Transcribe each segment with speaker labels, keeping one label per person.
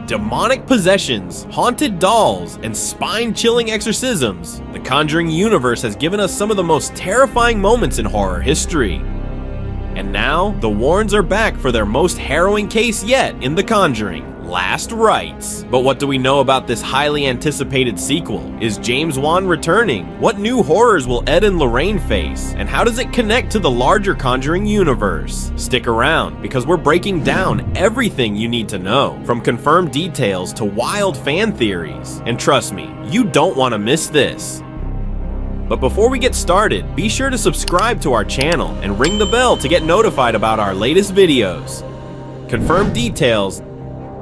Speaker 1: demonic possessions, haunted dolls, and spine-chilling exorcisms, the Conjuring universe has given us some of the most terrifying moments in horror history. And now, the Warrens are back for their most harrowing case yet in The Conjuring Last Rites. But what do we know about this highly anticipated sequel? Is James Wan returning? What new horrors will Ed and Lorraine face? And how does it connect to the larger Conjuring universe? Stick around, because we're breaking down everything you need to know, from confirmed details to wild fan theories. And trust me, you don't want to miss this. But before we get started, be sure to subscribe to our channel and ring the bell to get notified about our latest videos. Confirmed details.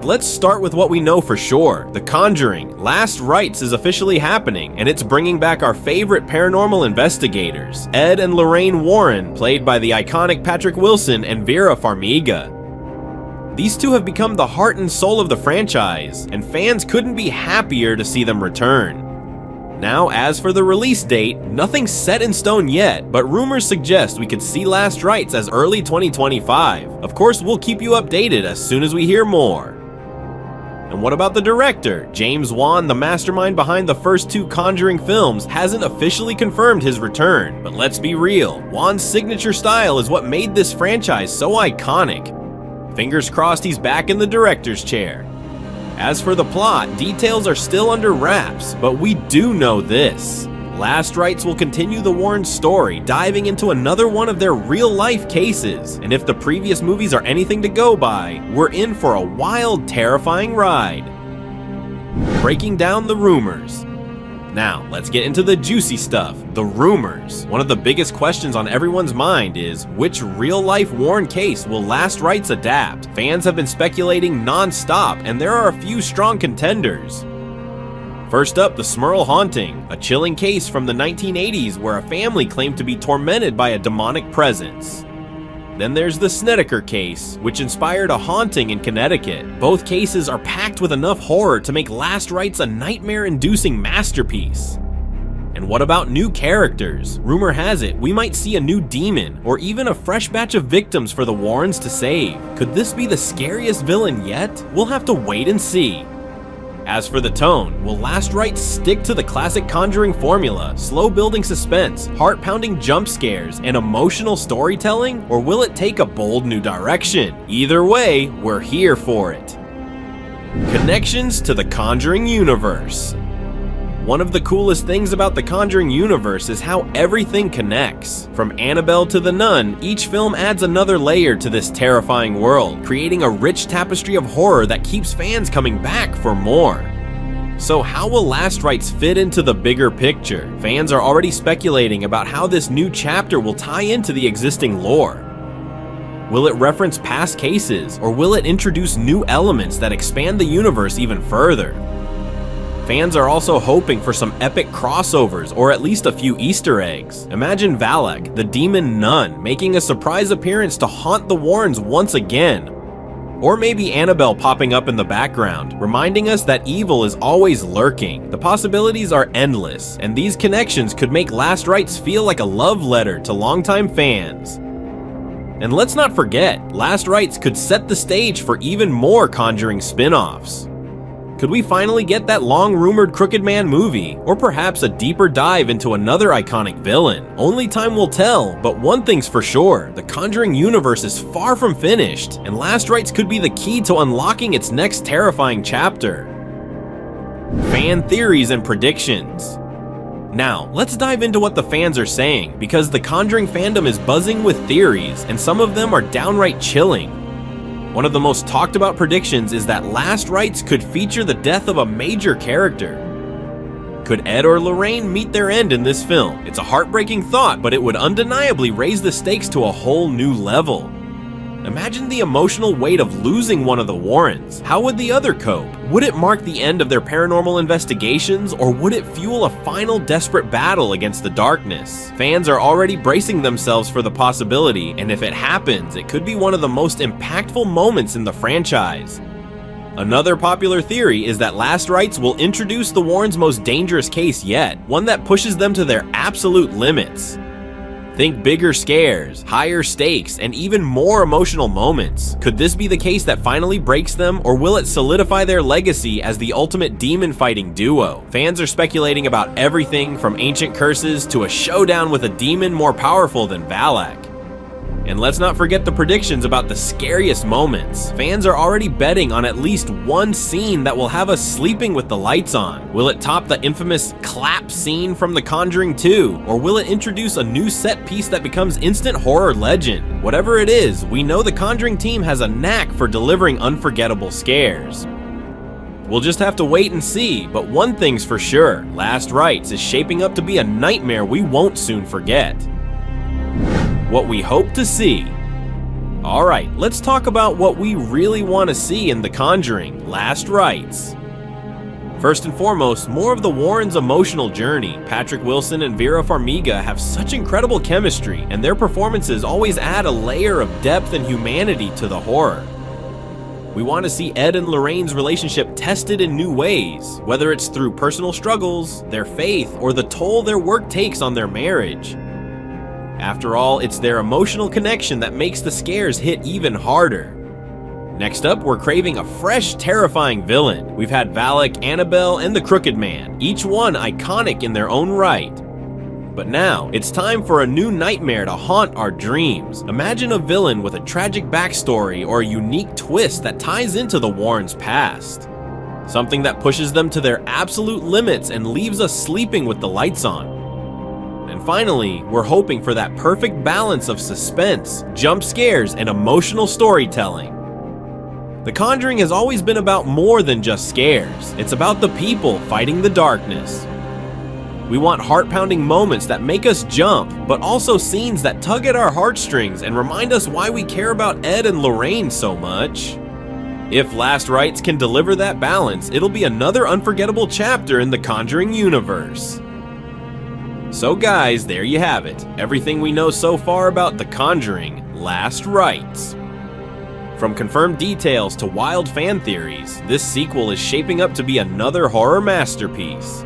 Speaker 1: Let's start with what we know for sure. The Conjuring Last Rites is officially happening, and it's bringing back our favorite paranormal investigators, Ed and Lorraine Warren, played by the iconic Patrick Wilson and Vera Farmiga. These two have become the heart and soul of the franchise, and fans couldn't be happier to see them return. Now, as for the release date, nothing's set in stone yet, but rumors suggest we could see Last Rites as early 2025. Of course, we'll keep you updated as soon as we hear more. And what about the director? James Wan, the mastermind behind the first two Conjuring films, hasn't officially confirmed his return. But let's be real, Wan's signature style is what made this franchise so iconic. Fingers crossed he's back in the director's chair. As for the plot, details are still under wraps, but we do know this. Last Rites will continue the Warren story, diving into another one of their real-life cases. And if the previous movies are anything to go by, we're in for a wild, terrifying ride. Breaking down the rumors. Now, let's get into the juicy stuff, the rumors. One of the biggest questions on everyone's mind is, which real-life Warren case will Last Rites adapt? Fans have been speculating non-stop, and there are a few strong contenders. First up, the Smurl haunting, a chilling case from the 1980s where a family claimed to be tormented by a demonic presence. Then there's the Snedeker case, which inspired a haunting in Connecticut. Both cases are packed with enough horror to make Last Rites a nightmare-inducing masterpiece. And what about new characters? Rumor has it we might see a new demon, or even a fresh batch of victims for the Warrens to save. Could this be the scariest villain yet? We'll have to wait and see. As for the tone, will Last Rites stick to the classic Conjuring formula, slow-building suspense, heart-pounding jump scares, and emotional storytelling, or will it take a bold new direction? Either way, we're here for it. Connections to the Conjuring universe. One of the coolest things about the Conjuring universe is how everything connects. From Annabelle to The Nun, each film adds another layer to this terrifying world, creating a rich tapestry of horror that keeps fans coming back for more. So how will Last Rites fit into the bigger picture? Fans are already speculating about how this new chapter will tie into the existing lore. Will it reference past cases, or will it introduce new elements that expand the universe even further? Fans are also hoping for some epic crossovers, or at least a few Easter eggs. Imagine Valak, the demon nun, making a surprise appearance to haunt the Warrens once again. Or maybe Annabelle popping up in the background, reminding us that evil is always lurking. The possibilities are endless, and these connections could make Last Rites feel like a love letter to longtime fans. And let's not forget, Last Rites could set the stage for even more Conjuring spin-offs. Could we finally get that long-rumored Crooked Man movie, or perhaps a deeper dive into another iconic villain? Only time will tell, but one thing's for sure, the Conjuring universe is far from finished, and Last Rites could be the key to unlocking its next terrifying chapter. Fan theories and predictions. Now, let's dive into what the fans are saying, because the Conjuring fandom is buzzing with theories, and some of them are downright chilling. One of the most talked about predictions is that Last Rites could feature the death of a major character. Could Ed or Lorraine meet their end in this film? It's a heartbreaking thought, but it would undeniably raise the stakes to a whole new level. Imagine the emotional weight of losing one of the Warrens. How would the other cope? Would it mark the end of their paranormal investigations, or would it fuel a final desperate battle against the darkness? Fans are already bracing themselves for the possibility, and if it happens, it could be one of the most impactful moments in the franchise. Another popular theory is that Last Rites will introduce the Warrens' most dangerous case yet, one that pushes them to their absolute limits. Think bigger scares, higher stakes, and even more emotional moments. Could this be the case that finally breaks them, or will it solidify their legacy as the ultimate demon-fighting duo? Fans are speculating about everything from ancient curses to a showdown with a demon more powerful than Valak. And let's not forget the predictions about the scariest moments. Fans are already betting on at least one scene that will have us sleeping with the lights on. Will it top the infamous clap scene from The Conjuring 2? Or will it introduce a new set piece that becomes instant horror legend? Whatever it is, we know the Conjuring team has a knack for delivering unforgettable scares. We'll just have to wait and see, but one thing's for sure, Last Rites is shaping up to be a nightmare we won't soon forget. What we hope to see. Alright, let's talk about what we really want to see in The Conjuring Last Rites. First and foremost, more of the Warrens' emotional journey. Patrick Wilson and Vera Farmiga have such incredible chemistry, and their performances always add a layer of depth and humanity to the horror. We want to see Ed and Lorraine's relationship tested in new ways, whether it's through personal struggles, their faith, or the toll their work takes on their marriage. After all, it's their emotional connection that makes the scares hit even harder. Next up, we're craving a fresh, terrifying villain. We've had Valak, Annabelle, and the Crooked Man, each one iconic in their own right. But now, it's time for a new nightmare to haunt our dreams. Imagine a villain with a tragic backstory or a unique twist that ties into the Warrens' past. Something that pushes them to their absolute limits and leaves us sleeping with the lights on. And finally, we're hoping for that perfect balance of suspense, jump scares, and emotional storytelling. The Conjuring has always been about more than just scares. It's about the people fighting the darkness. We want heart-pounding moments that make us jump, but also scenes that tug at our heartstrings and remind us why we care about Ed and Lorraine so much. If Last Rites can deliver that balance, it'll be another unforgettable chapter in the Conjuring universe. So guys, there you have it. Everything we know so far about The Conjuring Last Rites. From confirmed details to wild fan theories, this sequel is shaping up to be another horror masterpiece.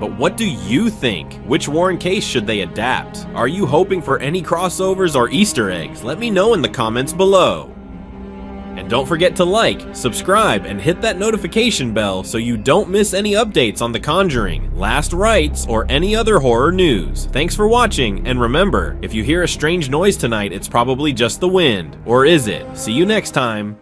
Speaker 1: But what do you think? Which Warren case should they adapt? Are you hoping for any crossovers or Easter eggs? Let me know in the comments below. And don't forget to like, subscribe, and hit that notification bell so you don't miss any updates on The Conjuring, Last Rites, or any other horror news. Thanks for watching, and remember, if you hear a strange noise tonight, it's probably just the wind. Or is it? See you next time.